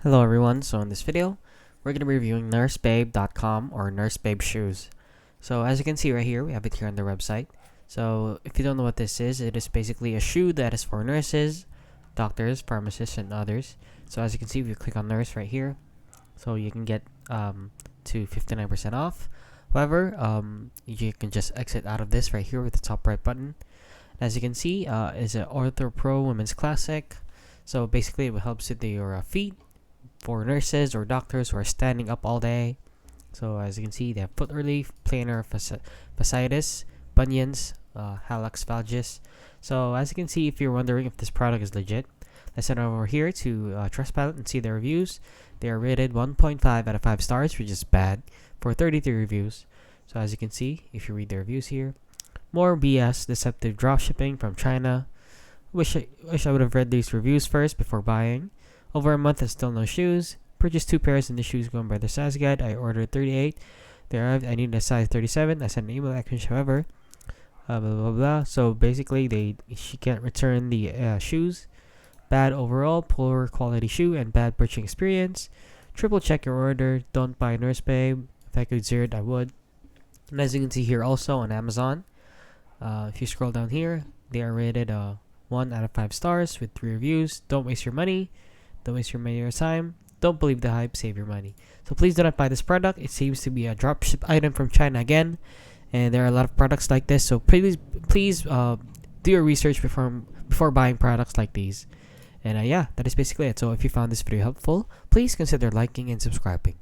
Hello everyone, so in this video, we're going to be reviewing nursebabe.com or nursebabe shoes. So as you can see right here, we have it here on the website. So if you don't know what this is, it is basically a shoe that is for nurses, doctors, pharmacists, and others. So as you can see, if you click on nurse right here, so you can get to 59% off. However, you can just exit out of this right here with the top right button. As you can see, is an Ortho Pro Women's Classic. So basically, it will help suit your feet for nurses or doctors who are standing up all day. So as you can see, they have foot relief, plantar fasciitis, bunions, hallux valgus. So as you can see, if you're wondering if this product is legit, let's head over here to Trustpilot and see the reviews. They are rated 1.5 out of 5 stars, which is bad, for 33 reviews. So as you can see, if you read the reviews here, more BS, deceptive dropshipping from China. Wish I would have read these reviews first before buying. Over a month and still no shoes. Purchased 2 pairs and the shoes going by the size guide. I ordered 38. They arrived. I needed a size 37. I sent an email acknowledgement, however. Blah blah blah. So basically, she can't return the shoes. Bad overall, poor quality shoe, and bad purchasing experience. Triple check your order. Don't buy Nurse Babe. If I could zero it, I would. And as you can see here, also on Amazon, if you scroll down here, they are rated 1 out of 5 stars with 3 reviews. Don't waste your money. Don't waste your money or time. Don't believe the hype. Save your money. So please do not buy this product. It seems to be a dropship item from China again, and there are a lot of products like this. So please do your research before buying products like these. And yeah, that is basically it. So if you found this video helpful, please consider liking and subscribing.